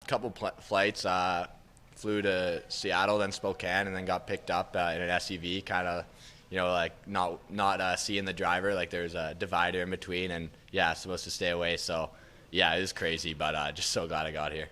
couple flights. Flew to Seattle, then Spokane, and then got picked up in an SUV. Kind of, like not seeing the driver. Like there's a divider in between, and yeah, supposed to stay away. So yeah, it was crazy, but just so glad I got here.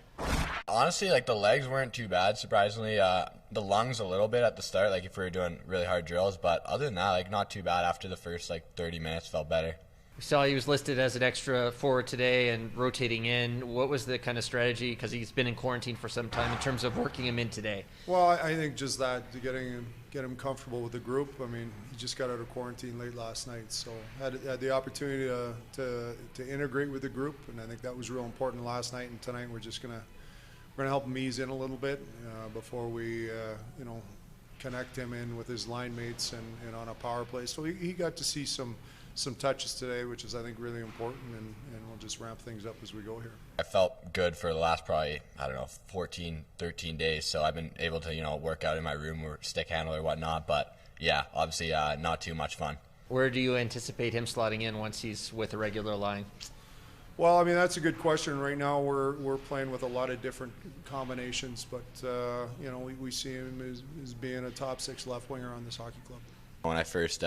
Honestly, like the legs weren't too bad. Surprisingly, the lungs a little bit at the start. Like if we were doing really hard drills, but other than that, like not too bad. After the first 30 minutes, felt better. We saw he was listed as an extra forward today and rotating in. What was the kind of strategy, because he's been in quarantine for some time, in terms of working him in today? Well, I think just that, to get him comfortable with the group. I mean, he just got out of quarantine late last night, so had the opportunity to integrate with the group, and I think that was real important last night. And tonight we're gonna help him ease in a little bit before we connect him in with his line mates and on a power play. So he got to see some touches today, which is, I think, really important, and we'll just ramp things up as we go here. I felt good for the last probably, 14, 13 days, so I've been able to, work out in my room or stick handle or whatnot, but yeah, obviously not too much fun. Where do you anticipate him slotting in once he's with a regular line? Well, I mean, that's a good question. Right now we're playing with a lot of different combinations, but, we see him as being a top 6 left winger on this hockey club. When I first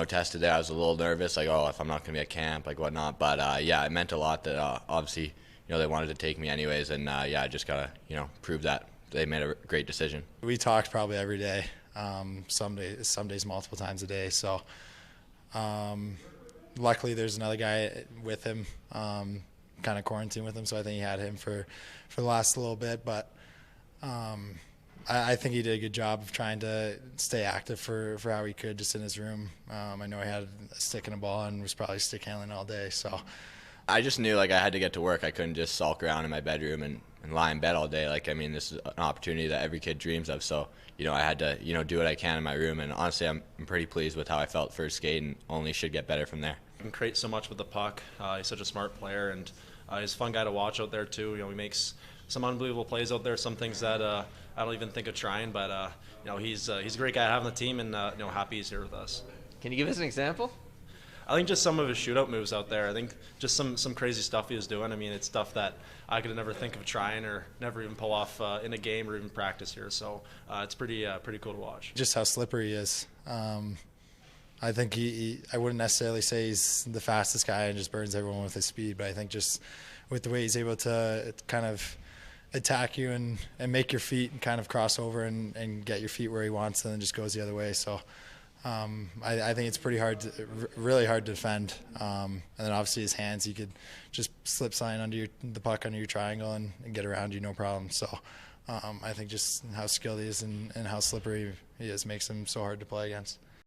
tested there, I was a little nervous, like, if I'm not going to be at camp, like whatnot. But, yeah, it meant a lot that obviously, they wanted to take me anyways. And, I just got to, prove that they made a great decision. We talked probably every day, some days multiple times a day. So luckily there's another guy with him, kind of quarantined with him. So I think he had him for the last little bit. But I think he did a good job of trying to stay active for how he could just in his room. I know he had a stick and a ball and was probably stick handling all day. So I just knew I had to get to work. I couldn't just sulk around in my bedroom and lie in bed all day. This is an opportunity that every kid dreams of. So, I had to, do what I can in my room. And honestly, I'm pretty pleased with how I felt first skate and only should get better from there. He can create so much with the puck. He's such a smart player, and he's a fun guy to watch out there too. He makes some unbelievable plays out there, some things that I don't even think of trying, but he's a great guy to have on the team, and happy he's here with us. Can you give us an example? I think just some of his shootout moves out there. I think just some crazy stuff he was doing. I mean, it's stuff that I could never think of trying or never even pull off in a game or even practice here. So it's pretty cool to watch. Just how slippery he is. I think I wouldn't necessarily say he's the fastest guy and just burns everyone with his speed, but I think just with the way he's able to kind of attack you and make your feet and kind of cross over and get your feet where he wants, and then just goes the other way. So I think it's really hard to defend. And then obviously his hands, he could just slip sign under the puck under your triangle and get around you, no problem. So I think just how skilled he is and how slippery he is makes him so hard to play against.